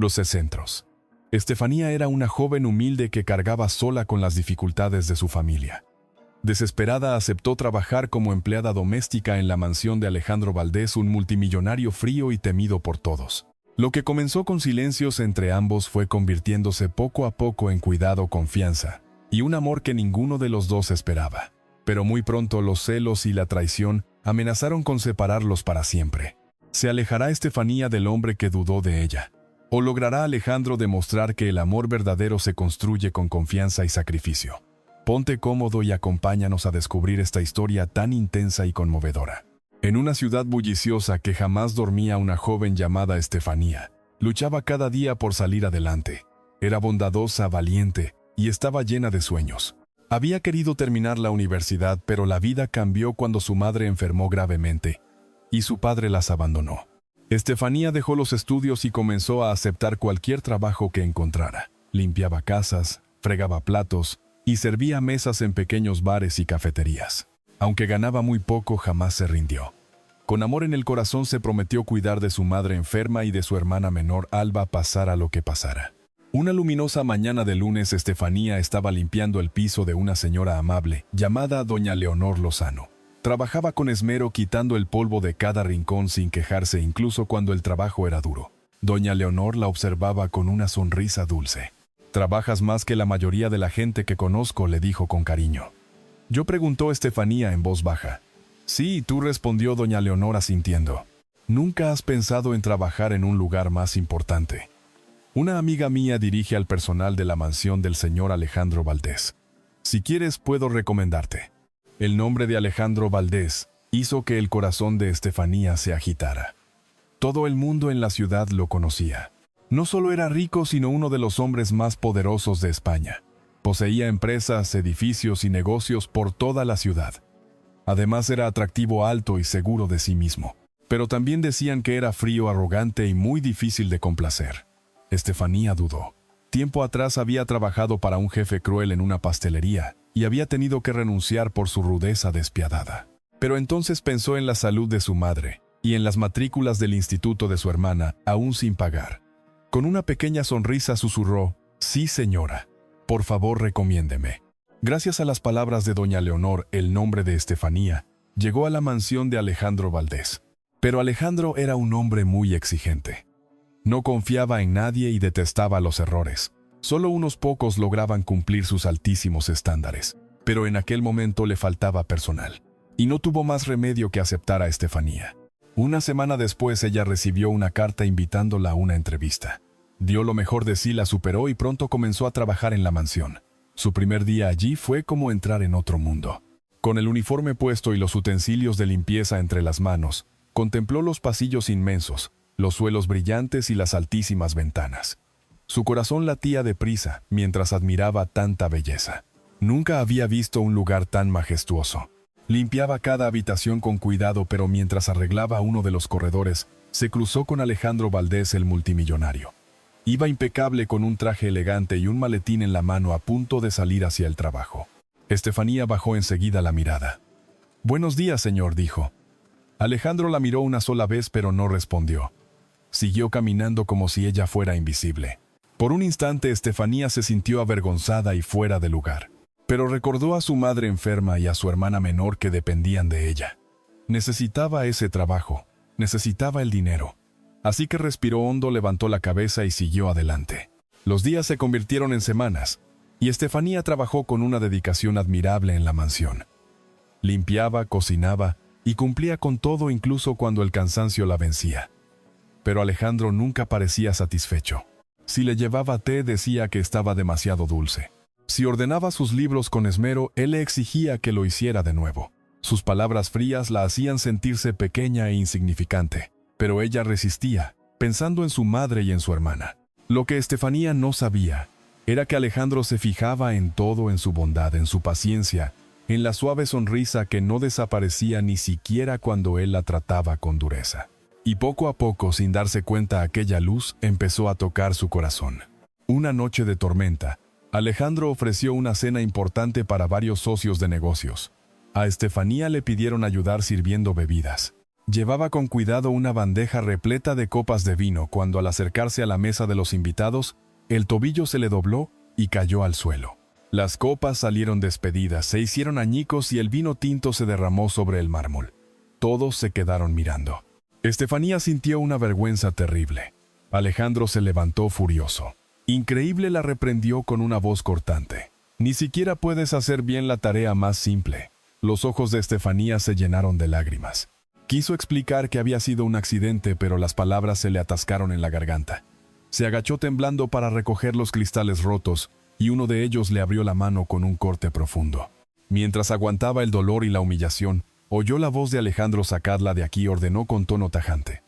Los Centros. Estefanía era una joven humilde que cargaba sola con las dificultades de su familia. Desesperada aceptó trabajar como empleada doméstica en la mansión de Alejandro Valdés, un multimillonario frío y temido por todos. Lo que comenzó con silencios entre ambos fue convirtiéndose poco a poco en cuidado, confianza y un amor que ninguno de los dos esperaba. Pero muy pronto los celos y la traición amenazaron con separarlos para siempre. ¿Se alejará Estefanía del hombre que dudó de ella? ¿O logrará Alejandro demostrar que el amor verdadero se construye con confianza y sacrificio? Ponte cómodo y acompáñanos a descubrir esta historia tan intensa y conmovedora. En una ciudad bulliciosa que jamás dormía, una joven llamada Estefanía luchaba cada día por salir adelante. Era bondadosa, valiente y estaba llena de sueños. Había querido terminar la universidad, pero la vida cambió cuando su madre enfermó gravemente y su padre las abandonó. Estefanía dejó los estudios y comenzó a aceptar cualquier trabajo que encontrara. Limpiaba casas, fregaba platos y servía mesas en pequeños bares y cafeterías. Aunque ganaba muy poco, jamás se rindió. Con amor en el corazón se prometió cuidar de su madre enferma y de su hermana menor Alba, pasara lo que pasara. Una luminosa mañana de lunes, Estefanía estaba limpiando el piso de una señora amable llamada doña Leonor Lozano. Trabajaba con esmero, quitando el polvo de cada rincón sin quejarse, incluso cuando el trabajo era duro. Doña Leonor la observaba con una sonrisa dulce. «Trabajas más que la mayoría de la gente que conozco», le dijo con cariño. «¿Yo?», preguntó Estefanía en voz baja. «Sí, tú», respondió doña Leonor asintiendo. «¿Nunca has pensado en trabajar en un lugar más importante? Una amiga mía dirige al personal de la mansión del señor Alejandro Valdés. Si quieres, puedo recomendarte». El nombre de Alejandro Valdés hizo que el corazón de Estefanía se agitara. Todo el mundo en la ciudad lo conocía. No solo era rico, sino uno de los hombres más poderosos de España. Poseía empresas, edificios y negocios por toda la ciudad. Además, era atractivo, alto y seguro de sí mismo. Pero también decían que era frío, arrogante y muy difícil de complacer. Estefanía dudó. Tiempo atrás había trabajado para un jefe cruel en una pastelería y había tenido que renunciar por su rudeza despiadada. Pero entonces pensó en la salud de su madre y en las matrículas del instituto de su hermana, aún sin pagar. Con una pequeña sonrisa susurró: «Sí, señora. Por favor, recomiéndeme». Gracias a las palabras de doña Leonor, el nombre de Estefanía llegó a la mansión de Alejandro Valdés. Pero Alejandro era un hombre muy exigente. No confiaba en nadie y detestaba los errores. Solo unos pocos lograban cumplir sus altísimos estándares. Pero en aquel momento le faltaba personal. Y no tuvo más remedio que aceptar a Estefanía. Una semana después, ella recibió una carta invitándola a una entrevista. Dio lo mejor de sí, la superó y pronto comenzó a trabajar en la mansión. Su primer día allí fue como entrar en otro mundo. Con el uniforme puesto y los utensilios de limpieza entre las manos, contempló los pasillos inmensos, los suelos brillantes y las altísimas ventanas. Su corazón latía deprisa mientras admiraba tanta belleza. Nunca había visto un lugar tan majestuoso. Limpiaba cada habitación con cuidado, pero mientras arreglaba uno de los corredores, se cruzó con Alejandro Valdés, el multimillonario. Iba impecable, con un traje elegante y un maletín en la mano, a punto de salir hacia el trabajo. Estefanía bajó enseguida la mirada. «Buenos días, señor», dijo. Alejandro la miró una sola vez, pero no respondió. Siguió caminando como si ella fuera invisible. Por un instante, Estefanía se sintió avergonzada y fuera de lugar. Pero recordó a su madre enferma y a su hermana menor que dependían de ella. Necesitaba ese trabajo, necesitaba el dinero. Así que respiró hondo, levantó la cabeza y siguió adelante. Los días se convirtieron en semanas, y Estefanía trabajó con una dedicación admirable en la mansión. Limpiaba, cocinaba y cumplía con todo, incluso cuando el cansancio la vencía. Pero Alejandro nunca parecía satisfecho. Si le llevaba té, decía que estaba demasiado dulce. Si ordenaba sus libros con esmero, él le exigía que lo hiciera de nuevo. Sus palabras frías la hacían sentirse pequeña e insignificante, pero ella resistía, pensando en su madre y en su hermana. Lo que Estefanía no sabía era que Alejandro se fijaba en todo, en su bondad, en su paciencia, en la suave sonrisa que no desaparecía ni siquiera cuando él la trataba con dureza. Y poco a poco, sin darse cuenta, aquella luz empezó a tocar su corazón. Una noche de tormenta, Alejandro ofreció una cena importante para varios socios de negocios. A Estefanía le pidieron ayudar sirviendo bebidas. Llevaba con cuidado una bandeja repleta de copas de vino cuando al acercarse a la mesa de los invitados, el tobillo se le dobló y cayó al suelo. Las copas salieron despedidas, se hicieron añicos y el vino tinto se derramó sobre el mármol. Todos se quedaron mirando. Estefanía sintió una vergüenza terrible. Alejandro se levantó furioso. Increíble, la reprendió con una voz cortante. Ni siquiera puedes hacer bien la tarea más simple. Los ojos de Estefanía se llenaron de lágrimas. Quiso explicar que había sido un accidente, pero las palabras se le atascaron en la garganta. Se agachó temblando para recoger los cristales rotos, y uno de ellos le abrió la mano con un corte profundo. Mientras aguantaba el dolor y la humillación, oyó la voz de Alejandro: «Sacadla de aquí», ordenó con tono tajante.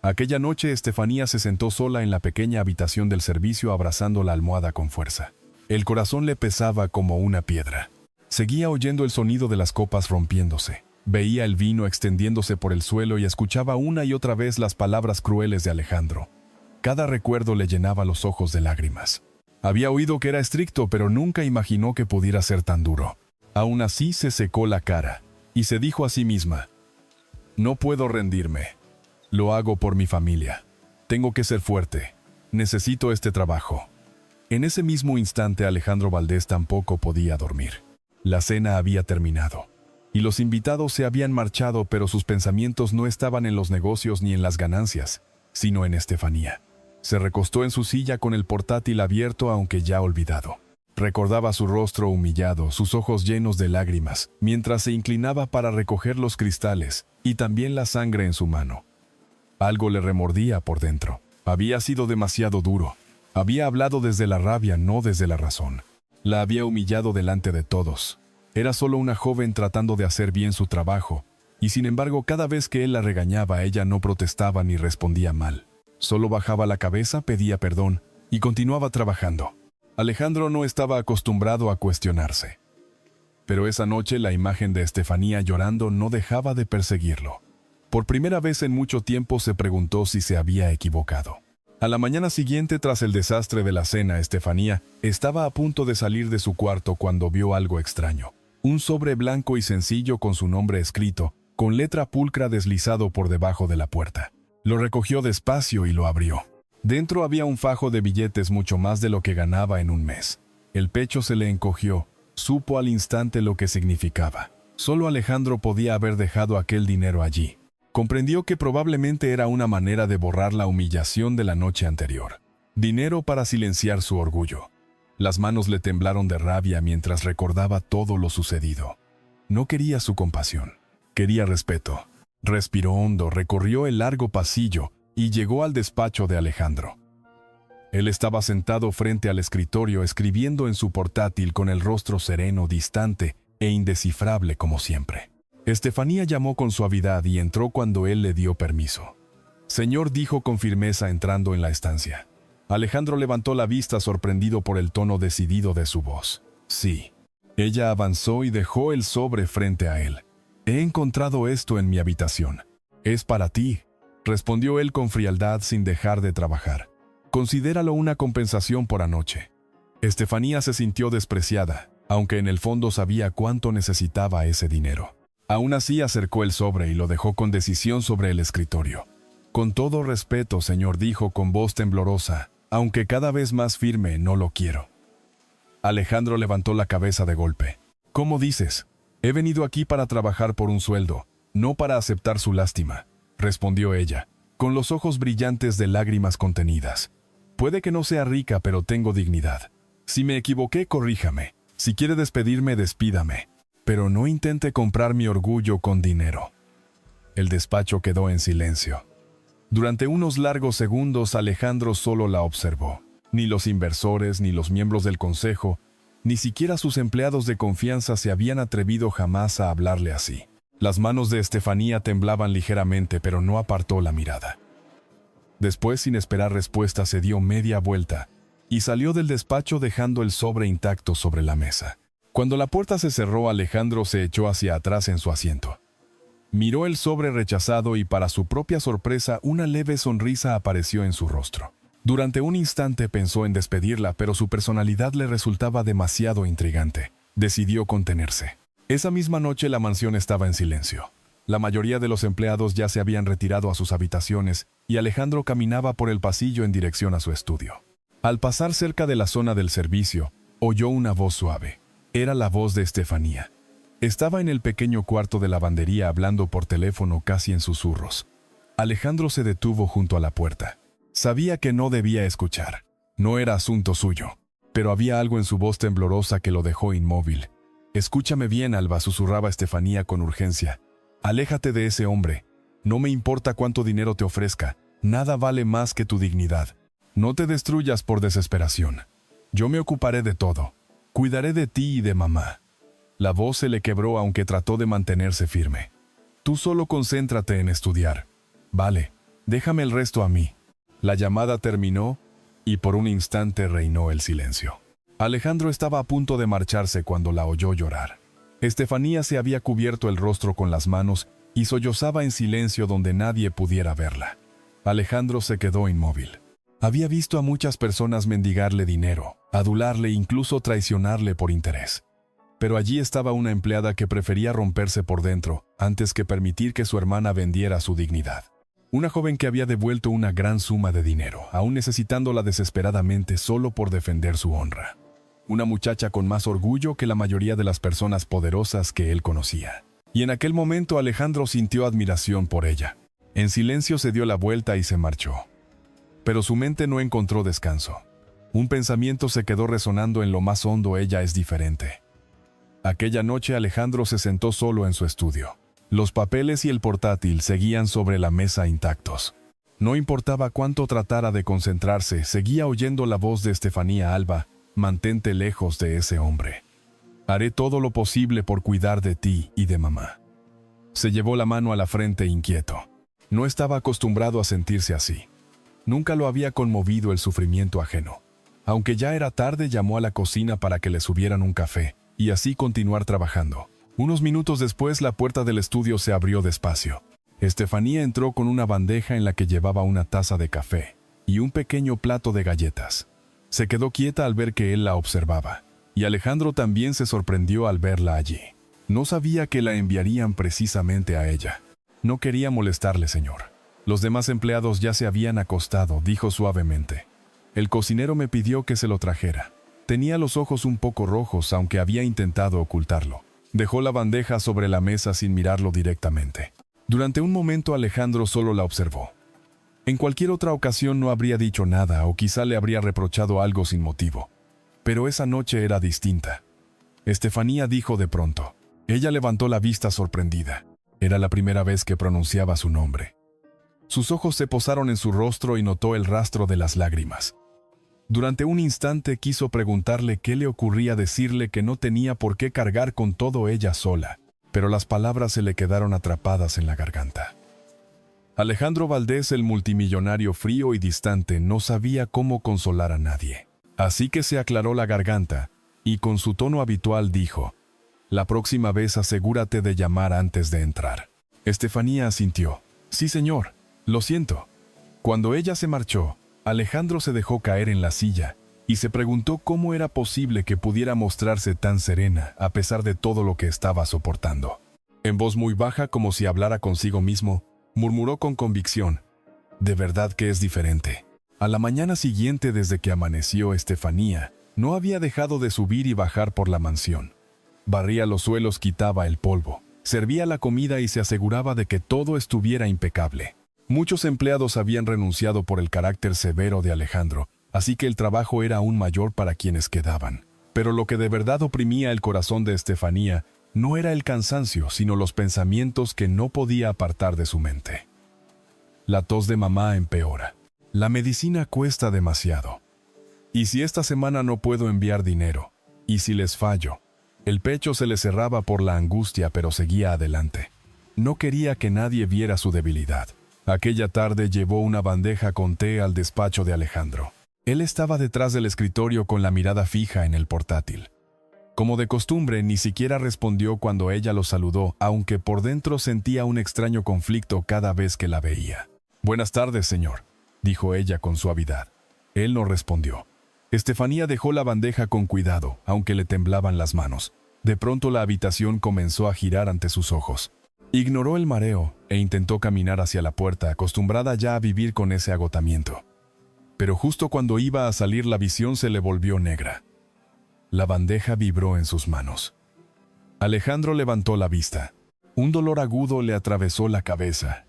Aquella noche Estefanía se sentó sola en la pequeña habitación del servicio abrazando la almohada con fuerza. El corazón le pesaba como una piedra. Seguía oyendo el sonido de las copas rompiéndose. Veía el vino extendiéndose por el suelo y escuchaba una y otra vez las palabras crueles de Alejandro. Cada recuerdo le llenaba los ojos de lágrimas. Había oído que era estricto, pero nunca imaginó que pudiera ser tan duro. Aún así se secó la cara y se dijo a sí misma: «No puedo rendirme. Lo hago por mi familia. Tengo que ser fuerte. Necesito este trabajo». En ese mismo instante Alejandro Valdés tampoco podía dormir. La cena había terminado, y los invitados se habían marchado, pero sus pensamientos no estaban en los negocios ni en las ganancias, sino en Estefanía. Se recostó en su silla con el portátil abierto, aunque ya olvidado. Recordaba su rostro humillado, sus ojos llenos de lágrimas, mientras se inclinaba para recoger los cristales, y también la sangre en su mano. Algo le remordía por dentro. Había sido demasiado duro. Había hablado desde la rabia, no desde la razón. La había humillado delante de todos. Era solo una joven tratando de hacer bien su trabajo, y sin embargo cada vez que él la regañaba ella no protestaba ni respondía mal. Solo bajaba la cabeza, pedía perdón y continuaba trabajando. Alejandro no estaba acostumbrado a cuestionarse. Pero esa noche la imagen de Estefanía llorando no dejaba de perseguirlo. Por primera vez en mucho tiempo se preguntó si se había equivocado. A la mañana siguiente, tras el desastre de la cena, Estefanía estaba a punto de salir de su cuarto cuando vio algo extraño. Un sobre blanco y sencillo con su nombre escrito, con letra pulcra deslizado por debajo de la puerta. Lo recogió despacio y lo abrió. Dentro había un fajo de billetes, mucho más de lo que ganaba en un mes. El pecho se le encogió. Supo al instante lo que significaba. Solo Alejandro podía haber dejado aquel dinero allí. Comprendió que probablemente era una manera de borrar la humillación de la noche anterior. Dinero para silenciar su orgullo. Las manos le temblaron de rabia mientras recordaba todo lo sucedido. No quería su compasión. Quería respeto. Respiró hondo, recorrió el largo pasillo y llegó al despacho de Alejandro. Él estaba sentado frente al escritorio escribiendo en su portátil con el rostro sereno, distante e indescifrable como siempre. Estefanía llamó con suavidad y entró cuando él le dio permiso. «Señor», dijo con firmeza entrando en la estancia. Alejandro levantó la vista sorprendido por el tono decidido de su voz. «Sí». Ella avanzó y dejó el sobre frente a él. «He encontrado esto en mi habitación. Es para ti», respondió él con frialdad sin dejar de trabajar. «Considéralo una compensación por anoche». Estefanía se sintió despreciada, aunque en el fondo sabía cuánto necesitaba ese dinero. Aún así acercó el sobre y lo dejó con decisión sobre el escritorio. «Con todo respeto, señor», dijo con voz temblorosa, aunque cada vez más firme, «no lo quiero». Alejandro levantó la cabeza de golpe. «¿Cómo dices? He venido aquí para trabajar por un sueldo, no para aceptar su lástima», respondió ella, con los ojos brillantes de lágrimas contenidas. «Puede que no sea rica, pero tengo dignidad. Si me equivoqué, corríjame. Si quiere despedirme, despídame. Pero no intente comprar mi orgullo con dinero». El despacho quedó en silencio. Durante unos largos segundos Alejandro solo la observó. Ni los inversores, ni los miembros del consejo, ni siquiera sus empleados de confianza se habían atrevido jamás a hablarle así. Las manos de Estefanía temblaban ligeramente, pero no apartó la mirada. Después, sin esperar respuesta, se dio media vuelta y salió del despacho dejando el sobre intacto sobre la mesa. Cuando la puerta se cerró, Alejandro se echó hacia atrás en su asiento. Miró el sobre rechazado y, para su propia sorpresa, una leve sonrisa apareció en su rostro. Durante un instante pensó en despedirla, pero su personalidad le resultaba demasiado intrigante. Decidió contenerse. Esa misma noche la mansión estaba en silencio. La mayoría de los empleados ya se habían retirado a sus habitaciones y Alejandro caminaba por el pasillo en dirección a su estudio. Al pasar cerca de la zona del servicio, oyó una voz suave. Era la voz de Estefanía. Estaba en el pequeño cuarto de lavandería hablando por teléfono casi en susurros. Alejandro se detuvo junto a la puerta. Sabía que no debía escuchar. No era asunto suyo. Pero había algo en su voz temblorosa que lo dejó inmóvil. «Escúchame bien, Alba», susurraba Estefanía con urgencia. «Aléjate de ese hombre. No me importa cuánto dinero te ofrezca. Nada vale más que tu dignidad. No te destruyas por desesperación. Yo me ocuparé de todo. Cuidaré de ti y de mamá». La voz se le quebró aunque trató de mantenerse firme. «Tú solo concéntrate en estudiar. Vale, déjame el resto a mí». La llamada terminó y por un instante reinó el silencio. Alejandro estaba a punto de marcharse cuando la oyó llorar. Estefanía se había cubierto el rostro con las manos y sollozaba en silencio donde nadie pudiera verla. Alejandro se quedó inmóvil. Había visto a muchas personas mendigarle dinero, adularle e incluso traicionarle por interés. Pero allí estaba una empleada que prefería romperse por dentro antes que permitir que su hermana vendiera su dignidad. Una joven que había devuelto una gran suma de dinero, aún necesitándola desesperadamente solo por defender su honra. Una muchacha con más orgullo que la mayoría de las personas poderosas que él conocía. Y en aquel momento Alejandro sintió admiración por ella. En silencio se dio la vuelta y se marchó. Pero su mente no encontró descanso. Un pensamiento se quedó resonando en lo más hondo: ella es diferente. Aquella noche Alejandro se sentó solo en su estudio. Los papeles y el portátil seguían sobre la mesa intactos. No importaba cuánto tratara de concentrarse, seguía oyendo la voz de Estefanía: «Alba, mantente lejos de ese hombre. Haré todo lo posible por cuidar de ti y de mamá». Se llevó la mano a la frente inquieto. No estaba acostumbrado a sentirse así. Nunca lo había conmovido el sufrimiento ajeno. Aunque ya era tarde, llamó a la cocina para que le subieran un café y así continuar trabajando. Unos minutos después, la puerta del estudio se abrió despacio. Estefanía entró con una bandeja en la que llevaba una taza de café y un pequeño plato de galletas. Se quedó quieta al ver que él la observaba, y Alejandro también se sorprendió al verla allí. No sabía que la enviarían precisamente a ella. «No quería molestarle, señor. Los demás empleados ya se habían acostado», dijo suavemente. «El cocinero me pidió que se lo trajera». Tenía los ojos un poco rojos, aunque había intentado ocultarlo. Dejó la bandeja sobre la mesa sin mirarlo directamente. Durante un momento Alejandro solo la observó. En cualquier otra ocasión no habría dicho nada o quizá le habría reprochado algo sin motivo. Pero esa noche era distinta. Estefanía dijo de pronto. Ella levantó la vista sorprendida. Era la primera vez que pronunciaba su nombre. Sus ojos se posaron en su rostro y notó el rastro de las lágrimas. Durante un instante quiso preguntarle qué le ocurría decirle que no tenía por qué cargar con todo ella sola, pero las palabras se le quedaron atrapadas en la garganta. Alejandro Valdés, el multimillonario frío y distante, no sabía cómo consolar a nadie. Así que se aclaró la garganta y con su tono habitual dijo: «La próxima vez asegúrate de llamar antes de entrar». Estefanía asintió. «Sí, señor. Lo siento». Cuando ella se marchó, Alejandro se dejó caer en la silla y se preguntó cómo era posible que pudiera mostrarse tan serena a pesar de todo lo que estaba soportando. En voz muy baja, como si hablara consigo mismo, murmuró con convicción: «De verdad que es diferente». A la mañana siguiente, desde que amaneció, Estefanía no había dejado de subir y bajar por la mansión. Barría los suelos, quitaba el polvo, servía la comida y se aseguraba de que todo estuviera impecable. Muchos empleados habían renunciado por el carácter severo de Alejandro, así que el trabajo era aún mayor para quienes quedaban. Pero lo que de verdad oprimía el corazón de Estefanía no era el cansancio, sino los pensamientos que no podía apartar de su mente. La tos de mamá empeora. La medicina cuesta demasiado. ¿Y si esta semana no puedo enviar dinero? ¿Y si les fallo? El pecho se le cerraba por la angustia, pero seguía adelante. No quería que nadie viera su debilidad. Aquella tarde llevó una bandeja con té al despacho de Alejandro. Él estaba detrás del escritorio con la mirada fija en el portátil. Como de costumbre, ni siquiera respondió cuando ella lo saludó, aunque por dentro sentía un extraño conflicto cada vez que la veía. «Buenas tardes, señor», dijo ella con suavidad. Él no respondió. Estefanía dejó la bandeja con cuidado, aunque le temblaban las manos. De pronto la habitación comenzó a girar ante sus ojos. Ignoró el mareo e intentó caminar hacia la puerta, acostumbrada ya a vivir con ese agotamiento. Pero justo cuando iba a salir, la visión se le volvió negra. La bandeja vibró en sus manos. Alejandro levantó la vista. Un dolor agudo le atravesó la cabeza,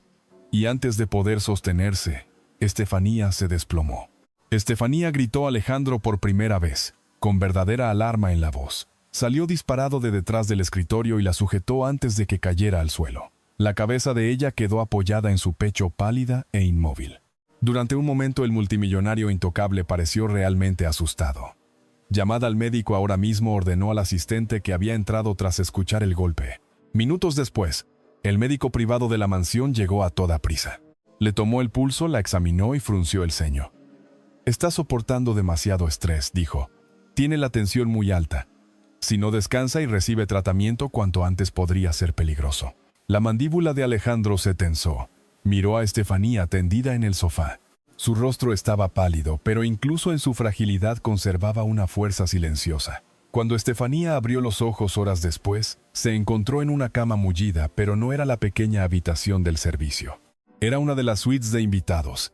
y antes de poder sostenerse, Estefanía se desplomó. Estefanía gritó a Alejandro por primera vez, con verdadera alarma en la voz. Salió disparado de detrás del escritorio y la sujetó antes de que cayera al suelo. La cabeza de ella quedó apoyada en su pecho, pálida e inmóvil. Durante un momento el multimillonario intocable pareció realmente asustado. Llamada al médico ahora mismo, ordenó al asistente que había entrado tras escuchar el golpe. Minutos después, el médico privado de la mansión llegó a toda prisa. Le tomó el pulso, la examinó y frunció el ceño. «Está soportando demasiado estrés», dijo. «Tiene la tensión muy alta. Si no descansa y recibe tratamiento, cuanto antes podría ser peligroso». La mandíbula de Alejandro se tensó. Miró a Estefanía tendida en el sofá. Su rostro estaba pálido, pero incluso en su fragilidad conservaba una fuerza silenciosa. Cuando Estefanía abrió los ojos horas después, se encontró en una cama mullida, pero no era la pequeña habitación del servicio. Era una de las suites de invitados.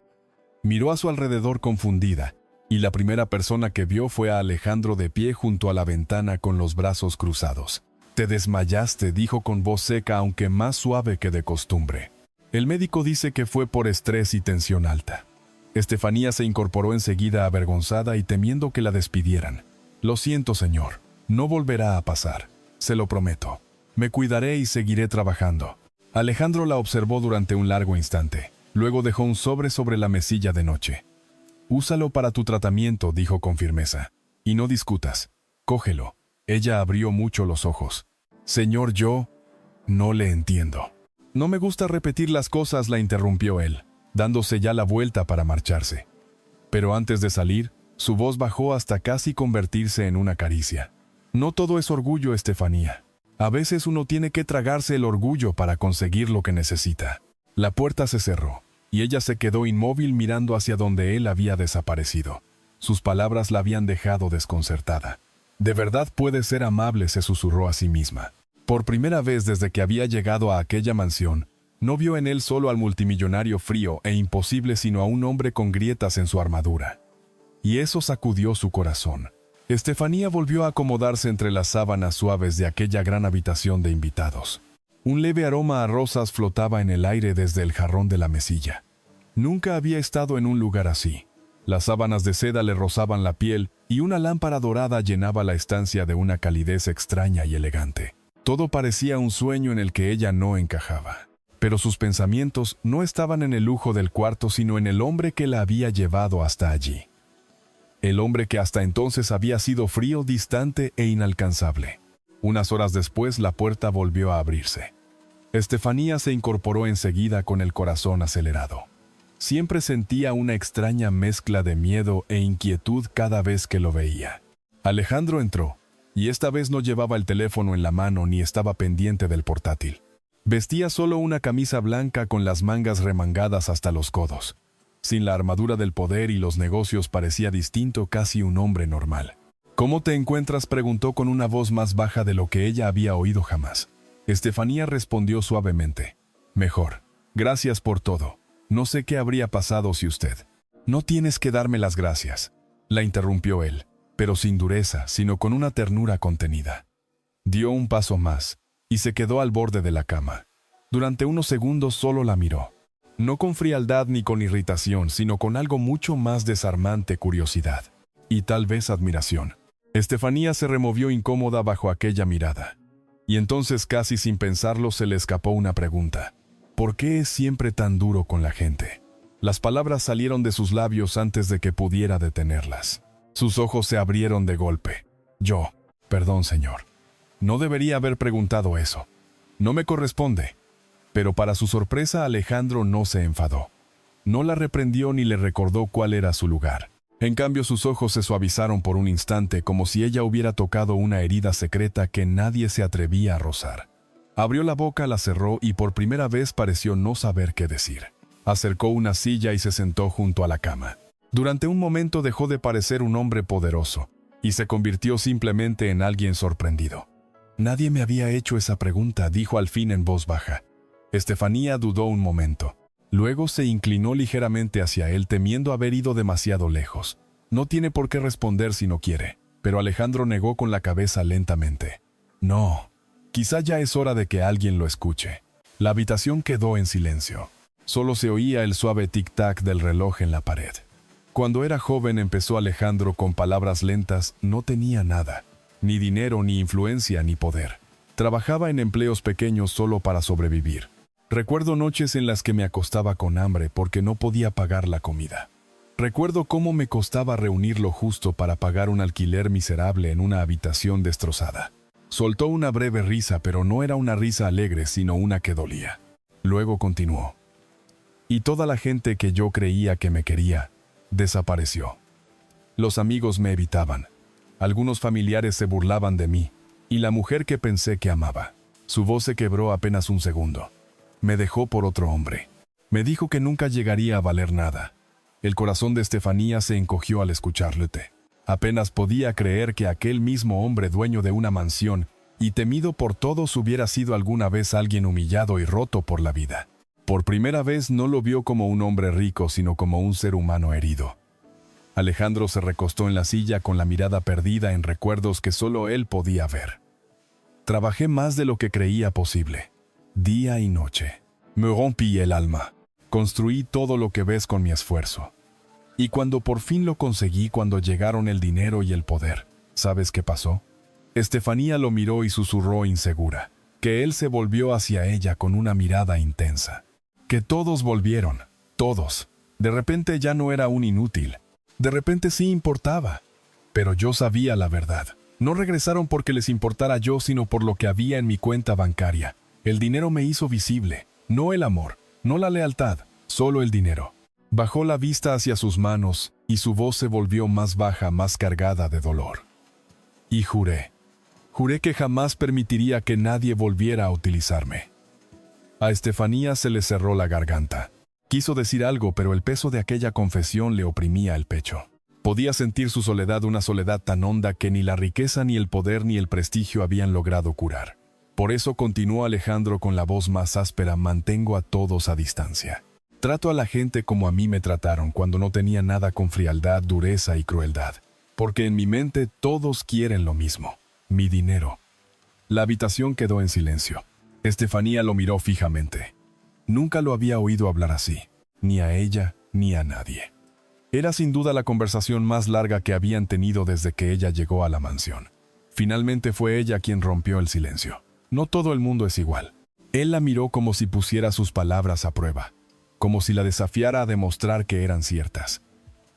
Miró a su alrededor confundida, y la primera persona que vio fue a Alejandro de pie junto a la ventana con los brazos cruzados. «Te desmayaste», dijo con voz seca, aunque más suave que de costumbre. «El médico dice que fue por estrés y tensión alta». Estefanía se incorporó enseguida, avergonzada y temiendo que la despidieran. «Lo siento, señor. No volverá a pasar. Se lo prometo. Me cuidaré y seguiré trabajando». Alejandro la observó durante un largo instante. Luego dejó un sobre la mesilla de noche. «Úsalo para tu tratamiento», dijo con firmeza. «Y no discutas. Cógelo». Ella abrió mucho los ojos. «Señor, yo no le entiendo». «No me gusta repetir las cosas», la interrumpió él, dándose ya la vuelta para marcharse. Pero antes de salir, su voz bajó hasta casi convertirse en una caricia. «No todo es orgullo, Estefanía. A veces uno tiene que tragarse el orgullo para conseguir lo que necesita». La puerta se cerró, y ella se quedó inmóvil mirando hacia donde él había desaparecido. Sus palabras la habían dejado desconcertada. «De verdad puede ser amable», se susurró a sí misma. Por primera vez desde que había llegado a aquella mansión, no vio en él solo al multimillonario frío e imposible, sino a un hombre con grietas en su armadura. Y eso sacudió su corazón. Estefanía volvió a acomodarse entre las sábanas suaves de aquella gran habitación de invitados. Un leve aroma a rosas flotaba en el aire desde el jarrón de la mesilla. Nunca había estado en un lugar así. Las sábanas de seda le rozaban la piel y una lámpara dorada llenaba la estancia de una calidez extraña y elegante. Todo parecía un sueño en el que ella no encajaba. Pero sus pensamientos no estaban en el lujo del cuarto, sino en el hombre que la había llevado hasta allí. El hombre que hasta entonces había sido frío, distante e inalcanzable. Unas horas después, la puerta volvió a abrirse. Estefanía se incorporó enseguida con el corazón acelerado. Siempre sentía una extraña mezcla de miedo e inquietud cada vez que lo veía. Alejandro entró, y esta vez no llevaba el teléfono en la mano ni estaba pendiente del portátil. Vestía solo una camisa blanca con las mangas remangadas hasta los codos. Sin la armadura del poder y los negocios parecía distinto, casi un hombre normal. «¿Cómo te encuentras?», preguntó con una voz más baja de lo que ella había oído jamás. Estefanía respondió suavemente. «Mejor. Gracias por todo. No sé qué habría pasado si usted». «No tienes que darme las gracias», la interrumpió él, pero sin dureza, sino con una ternura contenida. Dio un paso más, y se quedó al borde de la cama. Durante unos segundos solo la miró. No con frialdad ni con irritación, sino con algo mucho más desarmante: curiosidad. Y tal vez admiración. Estefanía se removió incómoda bajo aquella mirada. Y entonces, casi sin pensarlo, se le escapó una pregunta. ¿Por qué es siempre tan duro con la gente? Las palabras salieron de sus labios antes de que pudiera detenerlas. Sus ojos se abrieron de golpe. Perdón, señor. No debería haber preguntado eso. No me corresponde». Pero para su sorpresa, Alejandro no se enfadó. No la reprendió ni le recordó cuál era su lugar. En cambio, sus ojos se suavizaron por un instante, como si ella hubiera tocado una herida secreta que nadie se atrevía a rozar. Abrió la boca, la cerró y por primera vez pareció no saber qué decir. Acercó una silla y se sentó junto a la cama. Durante un momento dejó de parecer un hombre poderoso y se convirtió simplemente en alguien sorprendido. «Nadie me había hecho esa pregunta», dijo al fin en voz baja. Estefanía dudó un momento. Luego se inclinó ligeramente hacia él, temiendo haber ido demasiado lejos. No tiene por qué responder si no quiere, pero Alejandro negó con la cabeza lentamente. No, quizá ya es hora de que alguien lo escuche. La habitación quedó en silencio. Solo se oía el suave tic-tac del reloj en la pared. Cuando era joven empezó Alejandro con palabras lentas, no tenía nada. Ni dinero, ni influencia, ni poder. Trabajaba en empleos pequeños solo para sobrevivir. Recuerdo noches en las que me acostaba con hambre porque no podía pagar la comida. Recuerdo cómo me costaba reunir lo justo para pagar un alquiler miserable en una habitación destrozada. Soltó una breve risa, pero no era una risa alegre, sino una que dolía. Luego continuó. Y toda la gente que yo creía que me quería, desapareció. Los amigos me evitaban. Algunos familiares se burlaban de mí. Y la mujer que pensé que amaba. Su voz se quebró apenas un segundo. Me dejó por otro hombre. Me dijo que nunca llegaría a valer nada. El corazón de Estefanía se encogió al escucharle. Apenas podía creer que aquel mismo hombre dueño de una mansión y temido por todos hubiera sido alguna vez alguien humillado y roto por la vida. Por primera vez no lo vio como un hombre rico, sino como un ser humano herido. Alejandro se recostó en la silla con la mirada perdida en recuerdos que solo él podía ver. Trabajé más de lo que creía posible. Día y noche. Me rompí el alma. Construí todo lo que ves con mi esfuerzo. Y cuando por fin lo conseguí, cuando llegaron el dinero y el poder, ¿sabes qué pasó? Estefanía lo miró y susurró insegura, que él se volvió hacia ella con una mirada intensa. Que todos volvieron, todos. De repente ya no era un inútil. De repente sí importaba. Pero yo sabía la verdad. No regresaron porque les importara yo, sino por lo que había en mi cuenta bancaria. El dinero me hizo visible, no el amor, no la lealtad, solo el dinero. Bajó la vista hacia sus manos y su voz se volvió más baja, más cargada de dolor. Y juré que jamás permitiría que nadie volviera a utilizarme. A Estefanía se le cerró la garganta. Quiso decir algo, pero el peso de aquella confesión le oprimía el pecho. Podía sentir su soledad, una soledad tan honda que ni la riqueza, ni el poder, ni el prestigio habían logrado curar. Por eso continuó Alejandro con la voz más áspera: mantengo a todos a distancia. Trato a la gente como a mí me trataron cuando no tenía nada, con frialdad, dureza y crueldad. Porque en mi mente todos quieren lo mismo: mi dinero. La habitación quedó en silencio. Estefanía lo miró fijamente. Nunca lo había oído hablar así, ni a ella ni a nadie. Era sin duda la conversación más larga que habían tenido desde que ella llegó a la mansión. Finalmente fue ella quien rompió el silencio. No todo el mundo es igual. Él la miró como si pusiera sus palabras a prueba, como si la desafiara a demostrar que eran ciertas.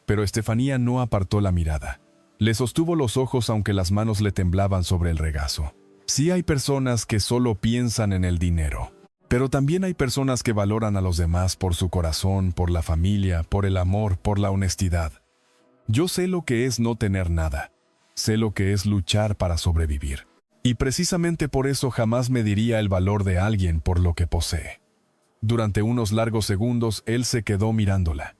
Pero Estefanía no apartó la mirada. Le sostuvo los ojos aunque las manos le temblaban sobre el regazo. Sí, hay personas que solo piensan en el dinero, pero también hay personas que valoran a los demás por su corazón, por la familia, por el amor, por la honestidad. Yo sé lo que es no tener nada. Sé lo que es luchar para sobrevivir. Y precisamente por eso jamás mediría el valor de alguien por lo que posee. Durante unos largos segundos él se quedó mirándola.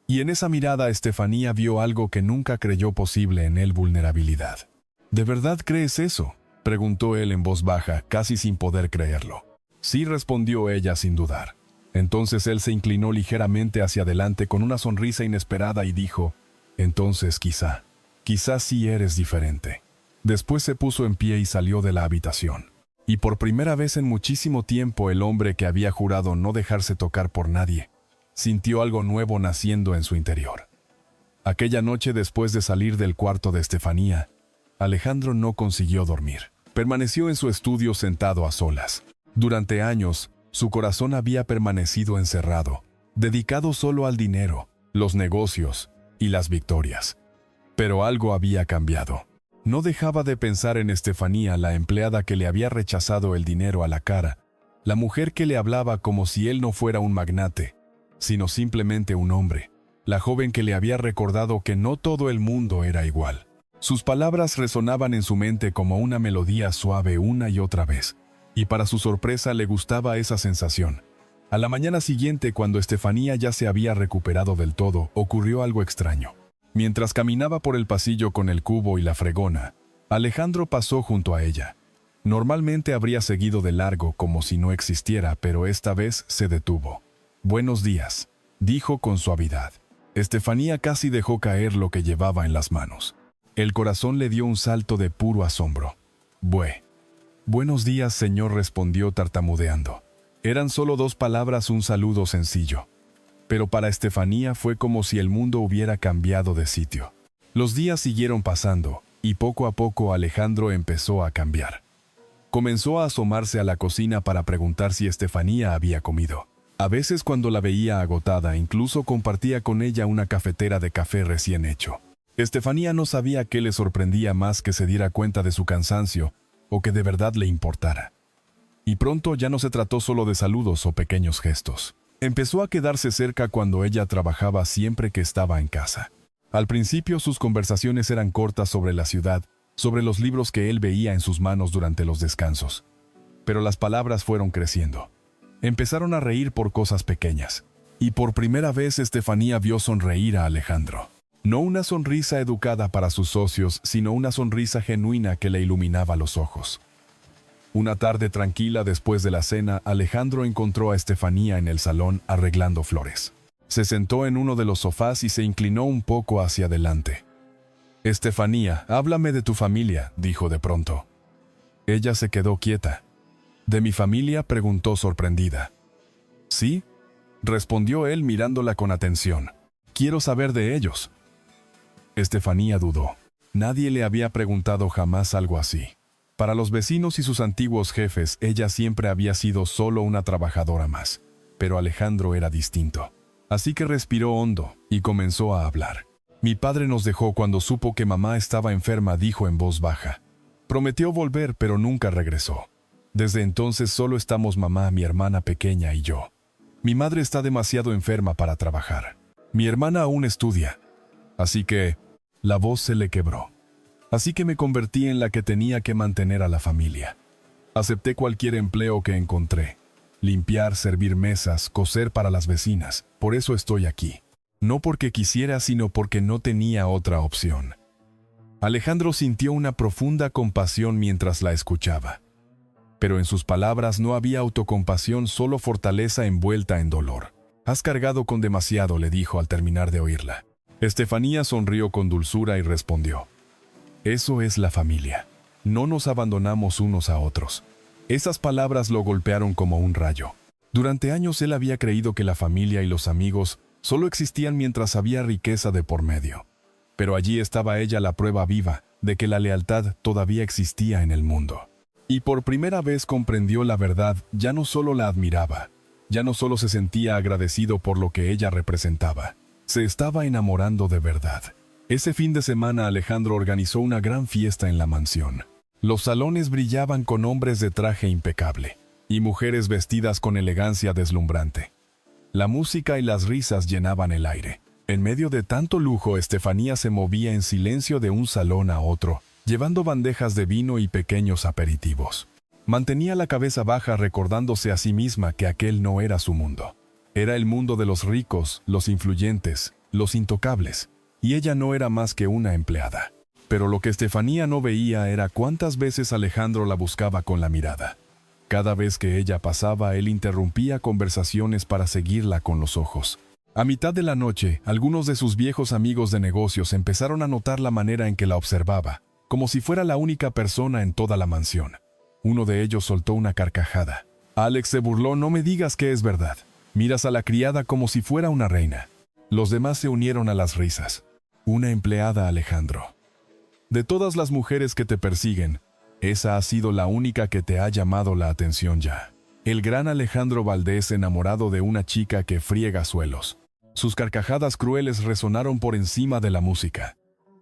Y en esa mirada Estefanía vio algo que nunca creyó posible en él: vulnerabilidad. ¿De verdad crees eso?, preguntó él en voz baja, casi sin poder creerlo. Sí, respondió ella sin dudar. Entonces él se inclinó ligeramente hacia adelante con una sonrisa inesperada y dijo: entonces quizás sí eres diferente. Después se puso en pie y salió de la habitación. Y por primera vez en muchísimo tiempo el hombre que había jurado no dejarse tocar por nadie, sintió algo nuevo naciendo en su interior. Aquella noche, después de salir del cuarto de Estefanía, Alejandro no consiguió dormir. Permaneció en su estudio sentado a solas. Durante años, su corazón había permanecido encerrado, dedicado solo al dinero, los negocios y las victorias. Pero algo había cambiado. No dejaba de pensar en Estefanía, la empleada que le había rechazado el dinero a la cara, la mujer que le hablaba como si él no fuera un magnate, sino simplemente un hombre, la joven que le había recordado que no todo el mundo era igual. Sus palabras resonaban en su mente como una melodía suave una y otra vez, y para su sorpresa le gustaba esa sensación. A la mañana siguiente, cuando Estefanía ya se había recuperado del todo, ocurrió algo extraño. Mientras caminaba por el pasillo con el cubo y la fregona, Alejandro pasó junto a ella. Normalmente habría seguido de largo como si no existiera, pero esta vez se detuvo. «Buenos días», dijo con suavidad. Estefanía casi dejó caer lo que llevaba en las manos. El corazón le dio un salto de puro asombro. «Buenos días, señor», respondió tartamudeando. Eran solo 2 palabras, un saludo sencillo. Pero para Estefanía fue como si el mundo hubiera cambiado de sitio. Los días siguieron pasando, y poco a poco Alejandro empezó a cambiar. Comenzó a asomarse a la cocina para preguntar si Estefanía había comido. A veces cuando la veía agotada, incluso compartía con ella una cafetera de café recién hecho. Estefanía no sabía qué le sorprendía más, que se diera cuenta de su cansancio o que de verdad le importara. Y pronto ya no se trató solo de saludos o pequeños gestos. Empezó a quedarse cerca cuando ella trabajaba, siempre que estaba en casa. Al principio sus conversaciones eran cortas sobre la ciudad, sobre los libros que él veía en sus manos durante los descansos. Pero las palabras fueron creciendo. Empezaron a reír por cosas pequeñas. Y por primera vez Estefanía vio sonreír a Alejandro. No una sonrisa educada para sus socios, sino una sonrisa genuina que le iluminaba los ojos. Una tarde tranquila después de la cena, Alejandro encontró a Estefanía en el salón arreglando flores. Se sentó en uno de los sofás y se inclinó un poco hacia adelante. «Estefanía, háblame de tu familia», dijo de pronto. Ella se quedó quieta. «¿De mi familia?», preguntó sorprendida. «Sí», respondió él mirándola con atención. «Quiero saber de ellos». Estefanía dudó. Nadie le había preguntado jamás algo así. Para los vecinos y sus antiguos jefes, ella siempre había sido solo una trabajadora más. Pero Alejandro era distinto. Así que respiró hondo y comenzó a hablar. «Mi padre nos dejó cuando supo que mamá estaba enferma», dijo en voz baja. «Prometió volver, pero nunca regresó. Desde entonces solo estamos mamá, mi hermana pequeña y yo. Mi madre está demasiado enferma para trabajar. Mi hermana aún estudia. Así que...» La voz se le quebró. «Así que me convertí en la que tenía que mantener a la familia. Acepté cualquier empleo que encontré. Limpiar, servir mesas, coser para las vecinas. Por eso estoy aquí. No porque quisiera, sino porque no tenía otra opción». Alejandro sintió una profunda compasión mientras la escuchaba. Pero en sus palabras no había autocompasión, solo fortaleza envuelta en dolor. «Has cargado con demasiado», le dijo al terminar de oírla. Estefanía sonrió con dulzura y respondió: «Eso es la familia. No nos abandonamos unos a otros». Esas palabras lo golpearon como un rayo. Durante años él había creído que la familia y los amigos solo existían mientras había riqueza de por medio. Pero allí estaba ella, la prueba viva de que la lealtad todavía existía en el mundo. Y por primera vez comprendió la verdad. Ya no solo la admiraba, ya no solo se sentía agradecido por lo que ella representaba, se estaba enamorando de verdad. Ese fin de semana Alejandro organizó una gran fiesta en la mansión. Los salones brillaban con hombres de traje impecable y mujeres vestidas con elegancia deslumbrante. La música y las risas llenaban el aire. En medio de tanto lujo, Estefanía se movía en silencio de un salón a otro, llevando bandejas de vino y pequeños aperitivos. Mantenía la cabeza baja, recordándose a sí misma que aquel no era su mundo. Era el mundo de los ricos, los influyentes, los intocables, y ella no era más que una empleada. Pero lo que Estefanía no veía era cuántas veces Alejandro la buscaba con la mirada. Cada vez que ella pasaba, él interrumpía conversaciones para seguirla con los ojos. A mitad de la noche, algunos de sus viejos amigos de negocios empezaron a notar la manera en que la observaba, como si fuera la única persona en toda la mansión. Uno de ellos soltó una carcajada. Alex se burló: «No me digas que es verdad. Miras a la criada como si fuera una reina». Los demás se unieron a las risas. «Una empleada, Alejandro. De todas las mujeres que te persiguen, esa ha sido la única que te ha llamado la atención ya». El gran Alejandro Valdés, enamorado de una chica que friega suelos. Sus carcajadas crueles resonaron por encima de la música.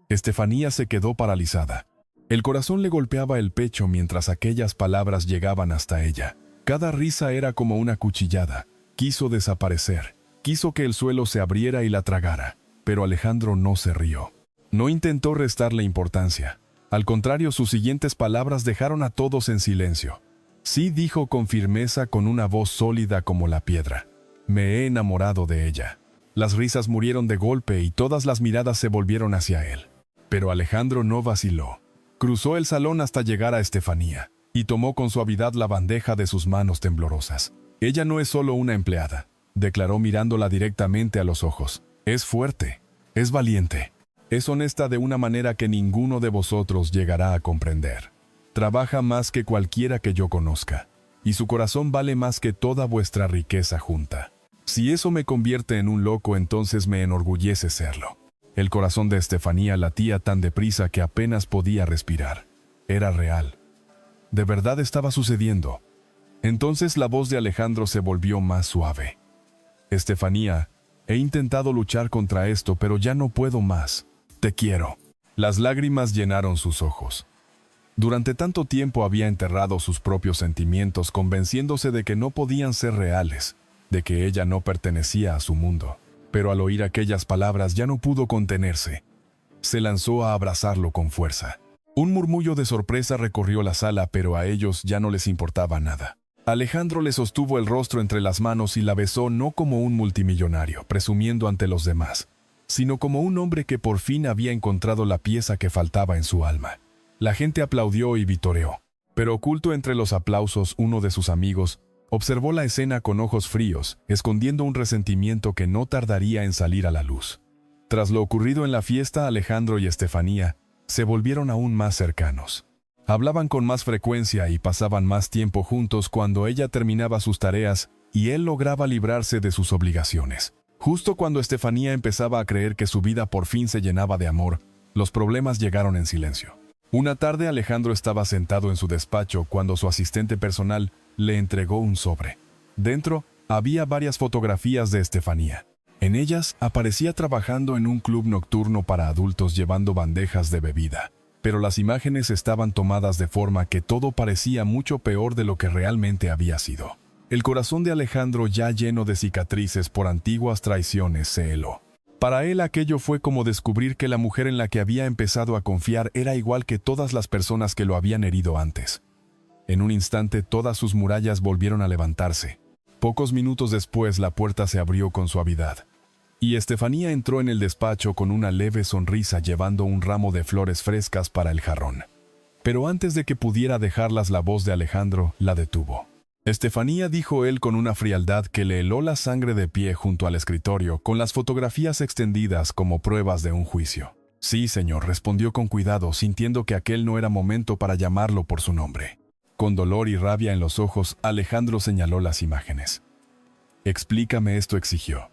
Estefanía se quedó paralizada. El corazón le golpeaba el pecho mientras aquellas palabras llegaban hasta ella. Cada risa era como una cuchillada. Quiso desaparecer. Quiso que el suelo se abriera y la tragara. Pero Alejandro no se rió. No intentó restarle importancia. Al contrario, sus siguientes palabras dejaron a todos en silencio. «Sí», dijo con firmeza, con una voz sólida como la piedra. «Me he enamorado de ella». Las risas murieron de golpe y todas las miradas se volvieron hacia él. Pero Alejandro no vaciló. Cruzó el salón hasta llegar a Estefanía, y tomó con suavidad la bandeja de sus manos temblorosas. «Ella no es solo una empleada», declaró mirándola directamente a los ojos. «Es fuerte, es valiente, es honesta de una manera que ninguno de vosotros llegará a comprender. Trabaja más que cualquiera que yo conozca, y su corazón vale más que toda vuestra riqueza junta. Si eso me convierte en un loco, entonces me enorgullece serlo». El corazón de Estefanía latía tan deprisa que apenas podía respirar. Era real. De verdad estaba sucediendo. Entonces la voz de Alejandro se volvió más suave. «Estefanía, he intentado luchar contra esto, pero ya no puedo más. Te quiero». Las lágrimas llenaron sus ojos. Durante tanto tiempo había enterrado sus propios sentimientos, convenciéndose de que no podían ser reales, de que ella no pertenecía a su mundo. Pero al oír aquellas palabras ya no pudo contenerse. Se lanzó a abrazarlo con fuerza. Un murmullo de sorpresa recorrió la sala, pero a ellos ya no les importaba nada. Alejandro le sostuvo el rostro entre las manos y la besó no como un multimillonario, presumiendo ante los demás, sino como un hombre que por fin había encontrado la pieza que faltaba en su alma. La gente aplaudió y vitoreó, pero oculto entre los aplausos uno de sus amigos observó la escena con ojos fríos, escondiendo un resentimiento que no tardaría en salir a la luz. Tras lo ocurrido en la fiesta, Alejandro y Estefanía se volvieron aún más cercanos. Hablaban con más frecuencia y pasaban más tiempo juntos cuando ella terminaba sus tareas y él lograba librarse de sus obligaciones. Justo cuando Estefanía empezaba a creer que su vida por fin se llenaba de amor, los problemas llegaron en silencio. Una tarde Alejandro estaba sentado en su despacho cuando su asistente personal le entregó un sobre. Dentro había varias fotografías de Estefanía. En ellas aparecía trabajando en un club nocturno para adultos llevando bandejas de bebida. Pero las imágenes estaban tomadas de forma que todo parecía mucho peor de lo que realmente había sido. El corazón de Alejandro, ya lleno de cicatrices por antiguas traiciones, se heló. Para él aquello fue como descubrir que la mujer en la que había empezado a confiar era igual que todas las personas que lo habían herido antes. En un instante todas sus murallas volvieron a levantarse. Pocos minutos después la puerta se abrió con suavidad. Y Estefanía entró en el despacho con una leve sonrisa llevando un ramo de flores frescas para el jarrón. Pero antes de que pudiera dejarlas, la voz de Alejandro la detuvo. «Estefanía», dijo él con una frialdad que le heló la sangre, de pie junto al escritorio, con las fotografías extendidas como pruebas de un juicio. «Sí, señor», respondió con cuidado, sintiendo que aquel no era momento para llamarlo por su nombre. Con dolor y rabia en los ojos, Alejandro señaló las imágenes. «Explícame esto», exigió.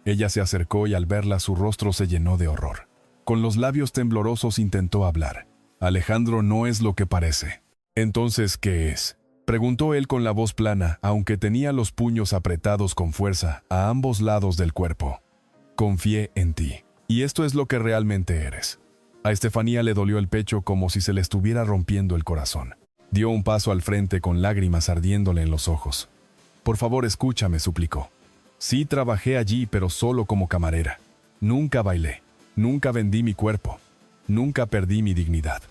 Ella se acercó y al verla su rostro se llenó de horror. Con los labios temblorosos intentó hablar. «Alejandro, no es lo que parece». «Entonces, ¿qué es?», preguntó él con la voz plana, aunque tenía los puños apretados con fuerza a ambos lados del cuerpo. «Confié en ti. Y esto es lo que realmente eres». A Estefanía le dolió el pecho como si se le estuviera rompiendo el corazón. Dio un paso al frente con lágrimas ardiéndole en los ojos. «Por favor, escúchame», suplicó. «Sí, trabajé allí, pero solo como camarera. Nunca bailé. Nunca vendí mi cuerpo. Nunca perdí mi dignidad».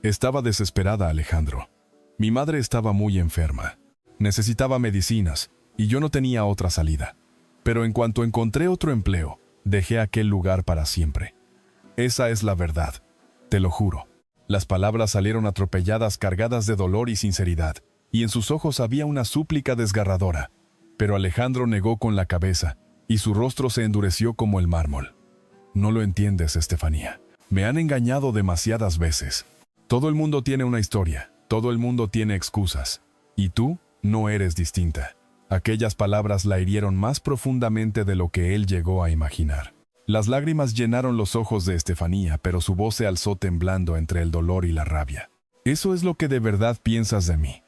Estaba desesperada Alejandro. Mi madre estaba muy enferma. Necesitaba medicinas, y yo no tenía otra salida. Pero en cuanto encontré otro empleo, dejé aquel lugar para siempre. Esa es la verdad, te lo juro». Las palabras salieron atropelladas, cargadas de dolor y sinceridad, y en sus ojos había una súplica desgarradora. Pero Alejandro negó con la cabeza, y su rostro se endureció como el mármol. «No lo entiendes, Estefanía. Me han engañado demasiadas veces. Todo el mundo tiene una historia, todo el mundo tiene excusas. Y tú no eres distinta». Aquellas palabras la hirieron más profundamente de lo que él llegó a imaginar. Las lágrimas llenaron los ojos de Estefanía, pero su voz se alzó temblando entre el dolor y la rabia. «¿Eso es lo que de verdad piensas de mí?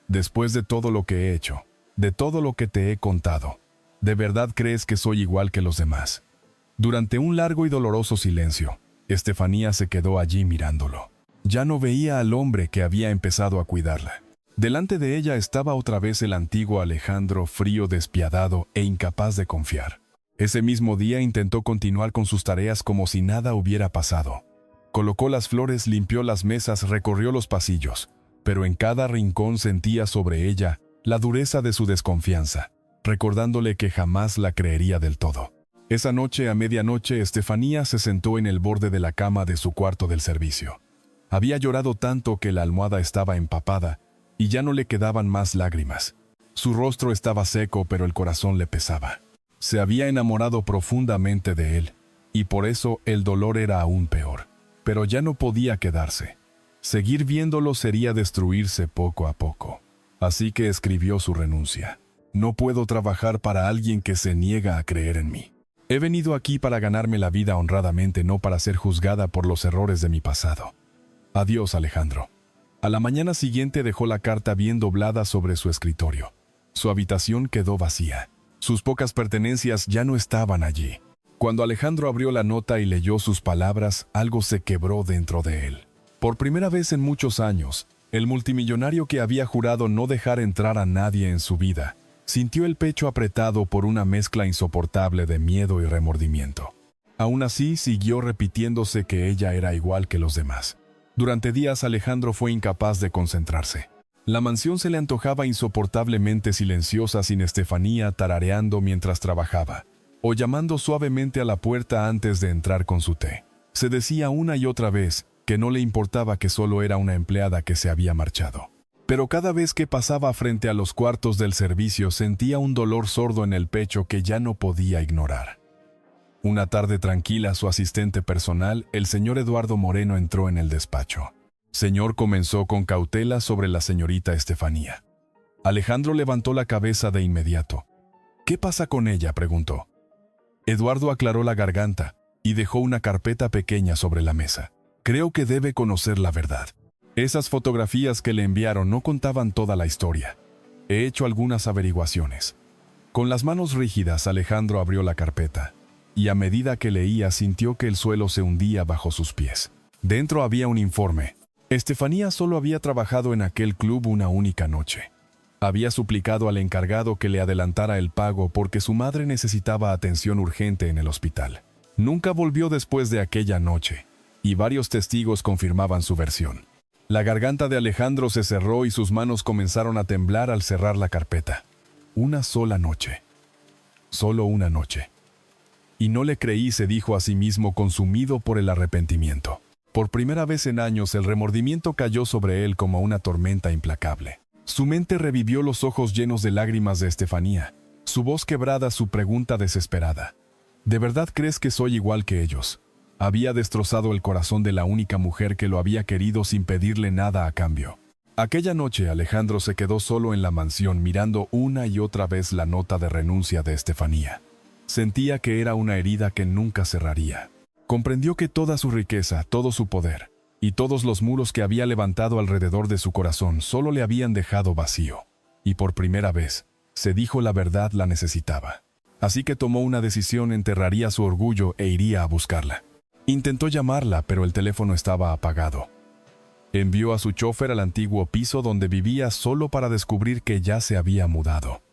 Después de todo lo que he hecho, de todo lo que te he contado, ¿de verdad crees que soy igual que los demás?». Durante un largo y doloroso silencio, Estefanía se quedó allí mirándolo. Ya no veía al hombre que había empezado a cuidarla. Delante de ella estaba otra vez el antiguo Alejandro, frío, despiadado e incapaz de confiar. Ese mismo día intentó continuar con sus tareas como si nada hubiera pasado. Colocó las flores, limpió las mesas, recorrió los pasillos, pero en cada rincón sentía sobre ella la dureza de su desconfianza, recordándole que jamás la creería del todo. Esa noche, a medianoche, Estefanía se sentó en el borde de la cama de su cuarto del servicio. Había llorado tanto que la almohada estaba empapada, y ya no le quedaban más lágrimas. Su rostro estaba seco, pero el corazón le pesaba. Se había enamorado profundamente de él, y por eso el dolor era aún peor. Pero ya no podía quedarse. Seguir viéndolo sería destruirse poco a poco. Así que escribió su renuncia. No puedo trabajar para alguien que se niega a creer en mí. He venido aquí para ganarme la vida honradamente, no para ser juzgada por los errores de mi pasado. Adiós, Alejandro. A la mañana siguiente dejó la carta bien doblada sobre su escritorio. Su habitación quedó vacía. Sus pocas pertenencias ya no estaban allí. Cuando Alejandro abrió la nota y leyó sus palabras, algo se quebró dentro de él. Por primera vez en muchos años, el multimillonario que había jurado no dejar entrar a nadie en su vida, sintió el pecho apretado por una mezcla insoportable de miedo y remordimiento. Aún así, siguió repitiéndose que ella era igual que los demás. Durante días Alejandro fue incapaz de concentrarse. La mansión se le antojaba insoportablemente silenciosa sin Estefanía tarareando mientras trabajaba, o llamando suavemente a la puerta antes de entrar con su té. Se decía una y otra vez que no le importaba que solo era una empleada que se había marchado. Pero cada vez que pasaba frente a los cuartos del servicio sentía un dolor sordo en el pecho que ya no podía ignorar. Una tarde tranquila, su asistente personal, el señor Eduardo Moreno, entró en el despacho. Señor, comenzó con cautela sobre la señorita Estefanía. Alejandro levantó la cabeza de inmediato. ¿Qué pasa con ella?, preguntó. Eduardo aclaró la garganta y dejó una carpeta pequeña sobre la mesa. Creo que debe conocer la verdad. Esas fotografías que le enviaron no contaban toda la historia. He hecho algunas averiguaciones. Con las manos rígidas, Alejandro abrió la carpeta, y a medida que leía sintió que el suelo se hundía bajo sus pies. Dentro había un informe. Estefanía solo había trabajado en aquel club una única noche. Había suplicado al encargado que le adelantara el pago porque su madre necesitaba atención urgente en el hospital. Nunca volvió después de aquella noche, y varios testigos confirmaban su versión. La garganta de Alejandro se cerró y sus manos comenzaron a temblar al cerrar la carpeta. Una sola noche. Solo una noche. Y no le creí, se dijo a sí mismo, consumido por el arrepentimiento. Por primera vez en años el remordimiento cayó sobre él como una tormenta implacable. Su mente revivió los ojos llenos de lágrimas de Estefanía, su voz quebrada, su pregunta desesperada. ¿De verdad crees que soy igual que ellos? Había destrozado el corazón de la única mujer que lo había querido sin pedirle nada a cambio. Aquella noche Alejandro se quedó solo en la mansión mirando una y otra vez la nota de renuncia de Estefanía. Sentía que era una herida que nunca cerraría. Comprendió que toda su riqueza, todo su poder, y todos los muros que había levantado alrededor de su corazón solo le habían dejado vacío. Y por primera vez, se dijo la verdad, la necesitaba. Así que tomó una decisión: enterraría su orgullo e iría a buscarla. Intentó llamarla, pero el teléfono estaba apagado. Envió a su chofer al antiguo piso donde vivía solo para descubrir que ya se había mudado.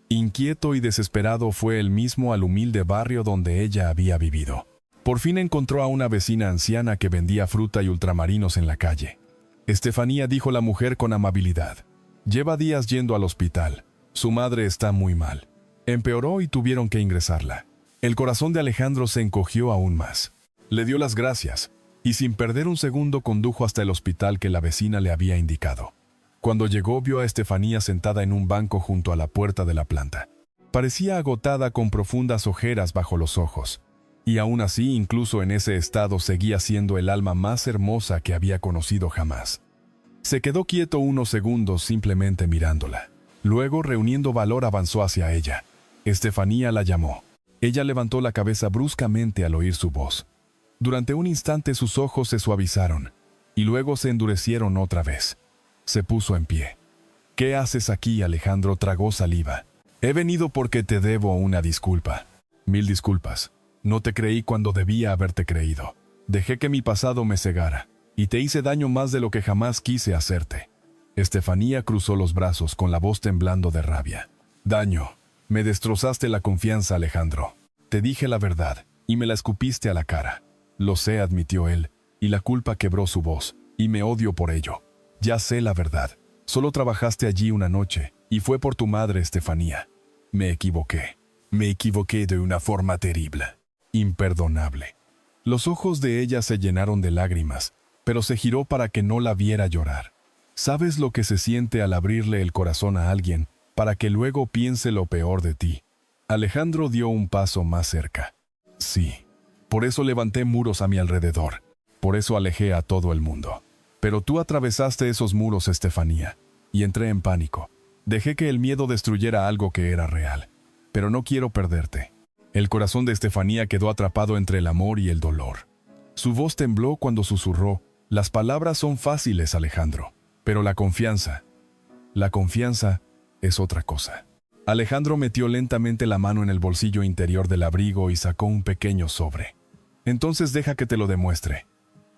Inquieto y desesperado fue él mismo al humilde barrio donde ella había vivido. Por fin encontró a una vecina anciana que vendía fruta y ultramarinos en la calle. Estefanía, dijo la mujer con amabilidad, lleva días yendo al hospital. Su madre está muy mal. Empeoró y tuvieron que ingresarla. El corazón de Alejandro se encogió aún más. Le dio las gracias y sin perder un segundo condujo hasta el hospital que la vecina le había indicado. Cuando llegó vio a Estefanía sentada en un banco junto a la puerta de la planta. Parecía agotada, con profundas ojeras bajo los ojos. Y aún así, incluso en ese estado, seguía siendo el alma más hermosa que había conocido jamás. Se quedó quieto unos segundos simplemente mirándola. Luego, reuniendo valor, avanzó hacia ella. Estefanía la llamó. Ella levantó la cabeza bruscamente al oír su voz. Durante un instante sus ojos se suavizaron, y luego se endurecieron otra vez. Se puso en pie. ¿Qué haces aquí, Alejandro? Tragó saliva. He venido porque te debo una disculpa. Mil disculpas. No te creí cuando debía haberte creído. Dejé que mi pasado me cegara, y te hice daño más de lo que jamás quise hacerte. Estefanía cruzó los brazos con la voz temblando de rabia. Daño. Me destrozaste la confianza, Alejandro. Te dije la verdad, y me la escupiste a la cara. Lo sé, admitió él, y la culpa quebró su voz, y me odio por ello. Ya sé la verdad. Solo trabajaste allí una noche, y fue por tu madre, Estefanía. Me equivoqué. Me equivoqué de una forma terrible. Imperdonable. Los ojos de ella se llenaron de lágrimas, pero se giró para que no la viera llorar. Sabes lo que se siente al abrirle el corazón a alguien para que luego piense lo peor de ti. Alejandro dio un paso más cerca. Sí, por eso levanté muros a mi alrededor. Por eso alejé a todo el mundo. Pero tú atravesaste esos muros, Estefanía, y entré en pánico. Dejé que el miedo destruyera algo que era real. Pero no quiero perderte. El corazón de Estefanía quedó atrapado entre el amor y el dolor. Su voz tembló cuando susurró: las palabras son fáciles, Alejandro, pero la confianza es otra cosa. Alejandro metió lentamente la mano en el bolsillo interior del abrigo y sacó un pequeño sobre. Entonces deja que te lo demuestre.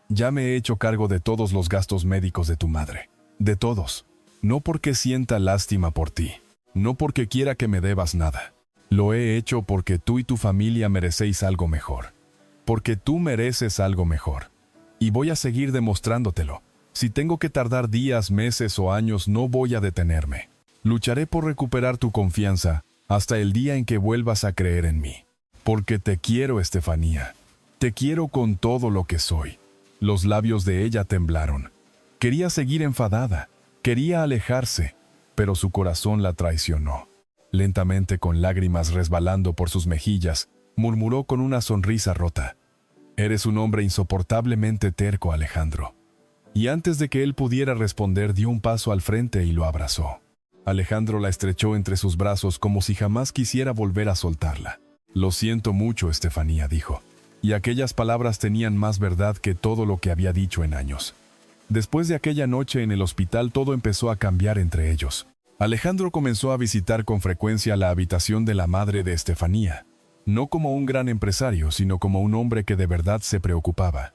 Ya me he hecho cargo de todos los gastos médicos de tu madre. De todos. No porque sienta lástima por ti. No porque quiera que me debas nada. Lo he hecho porque tú y tu familia merecéis algo mejor. Porque tú mereces algo mejor. Y voy a seguir demostrándotelo. Si tengo que tardar días, meses o años, no voy a detenerme. Lucharé por recuperar tu confianza hasta el día en que vuelvas a creer en mí. Porque te quiero, Estefanía. Te quiero con todo lo que soy. Los labios de ella temblaron. Quería seguir enfadada. Quería alejarse. Pero su corazón la traicionó. Lentamente, con lágrimas resbalando por sus mejillas, murmuró con una sonrisa rota: eres un hombre insoportablemente terco, Alejandro. Y antes de que él pudiera responder, dio un paso al frente y lo abrazó. Alejandro la estrechó entre sus brazos como si jamás quisiera volver a soltarla. Lo siento mucho, Estefanía, dijo. Y aquellas palabras tenían más verdad que todo lo que había dicho en años. Después de aquella noche en el hospital, todo empezó a cambiar entre ellos. Alejandro comenzó a visitar con frecuencia la habitación de la madre de Estefanía, no como un gran empresario, sino como un hombre que de verdad se preocupaba.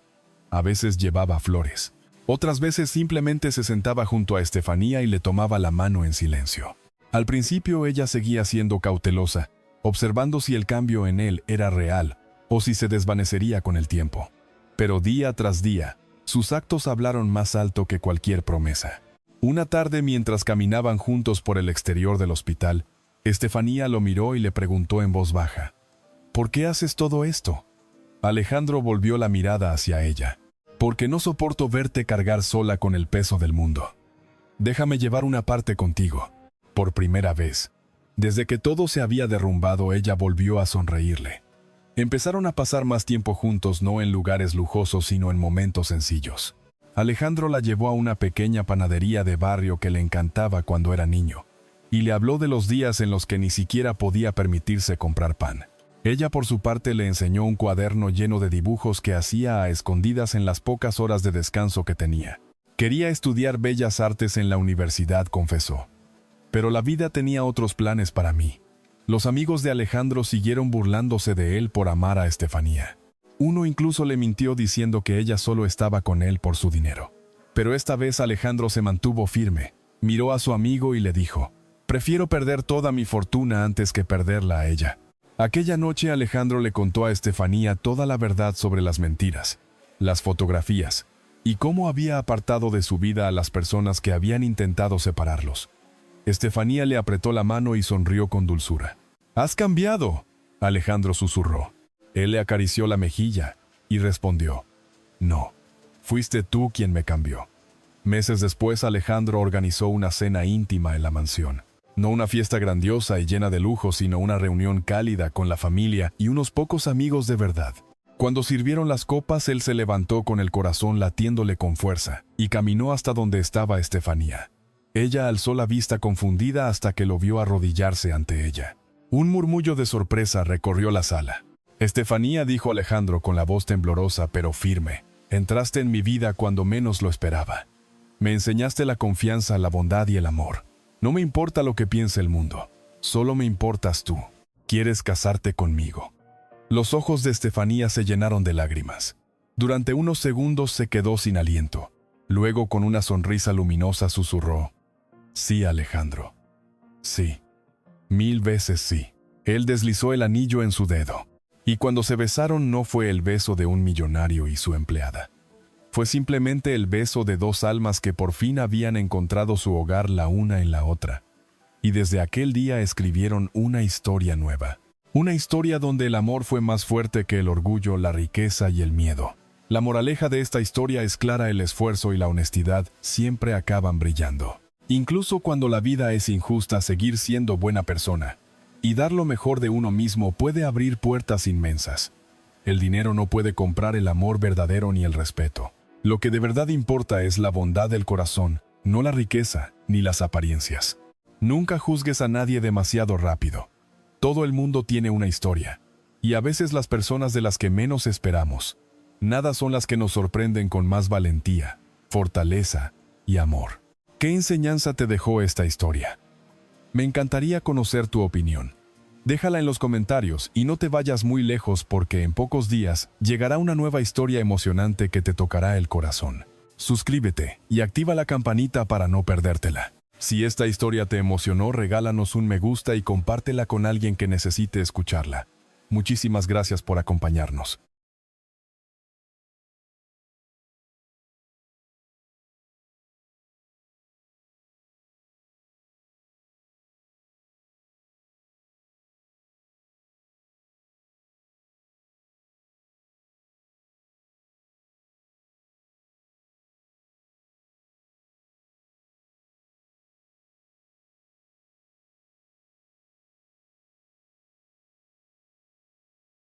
A veces llevaba flores. Otras veces simplemente se sentaba junto a Estefanía y le tomaba la mano en silencio. Al principio ella seguía siendo cautelosa, observando si el cambio en él era real o si se desvanecería con el tiempo. Pero día tras día, sus actos hablaron más alto que cualquier promesa. Una tarde, mientras caminaban juntos por el exterior del hospital, Estefanía lo miró y le preguntó en voz baja: ¿por qué haces todo esto? Alejandro volvió la mirada hacia ella. Porque no soporto verte cargar sola con el peso del mundo. Déjame llevar una parte contigo. Por primera vez, desde que todo se había derrumbado, ella volvió a sonreírle. Empezaron a pasar más tiempo juntos, no en lugares lujosos, sino en momentos sencillos. Alejandro la llevó a una pequeña panadería de barrio que le encantaba cuando era niño, y le habló de los días en los que ni siquiera podía permitirse comprar pan. Ella, por su parte, le enseñó un cuaderno lleno de dibujos que hacía a escondidas en las pocas horas de descanso que tenía. Quería estudiar bellas artes en la universidad, confesó. Pero la vida tenía otros planes para mí. Los amigos de Alejandro siguieron burlándose de él por amar a Estefanía. Uno incluso le mintió diciendo que ella solo estaba con él por su dinero. Pero esta vez Alejandro se mantuvo firme, miró a su amigo y le dijo: prefiero perder toda mi fortuna antes que perderla a ella. Aquella noche Alejandro le contó a Estefanía toda la verdad sobre las mentiras, las fotografías, y cómo había apartado de su vida a las personas que habían intentado separarlos. Estefanía le apretó la mano y sonrió con dulzura. «¡Has cambiado!», Alejandro susurró. Él le acarició la mejilla y respondió: «No, fuiste tú quien me cambió». Meses después, Alejandro organizó una cena íntima en la mansión. No una fiesta grandiosa y llena de lujo, sino una reunión cálida con la familia y unos pocos amigos de verdad. Cuando sirvieron las copas, él se levantó con el corazón latiéndole con fuerza y caminó hasta donde estaba Estefanía. Ella alzó la vista confundida hasta que lo vio arrodillarse ante ella. Un murmullo de sorpresa recorrió la sala. «Estefanía», dijo Alejandro con la voz temblorosa pero firme, «entraste en mi vida cuando menos lo esperaba. Me enseñaste la confianza, la bondad y el amor. No me importa lo que piense el mundo, solo me importas tú. ¿Quieres casarte conmigo?». Los ojos de Estefanía se llenaron de lágrimas. Durante unos segundos se quedó sin aliento. Luego, con una sonrisa luminosa, susurró: «Sí, Alejandro. Sí. 1000 veces sí». Él deslizó el anillo en su dedo. Y cuando se besaron, no fue el beso de un millonario y su empleada. Fue simplemente el beso de dos almas que por fin habían encontrado su hogar la una en la otra. Y desde aquel día escribieron una historia nueva. Una historia donde el amor fue más fuerte que el orgullo, la riqueza y el miedo. La moraleja de esta historia es clara: el esfuerzo y la honestidad siempre acaban brillando. Incluso cuando la vida es injusta, seguir siendo buena persona y dar lo mejor de uno mismo puede abrir puertas inmensas. El dinero no puede comprar el amor verdadero ni el respeto. Lo que de verdad importa es la bondad del corazón, no la riqueza ni las apariencias. Nunca juzgues a nadie demasiado rápido. Todo el mundo tiene una historia, y a veces las personas de las que menos esperamos, nada son las que nos sorprenden con más valentía, fortaleza y amor. ¿Qué enseñanza te dejó esta historia? Me encantaría conocer tu opinión. Déjala en los comentarios y no te vayas muy lejos, porque en pocos días llegará una nueva historia emocionante que te tocará el corazón. Suscríbete y activa la campanita para no perdértela. Si esta historia te emocionó, regálanos un me gusta y compártela con alguien que necesite escucharla. Muchísimas gracias por acompañarnos.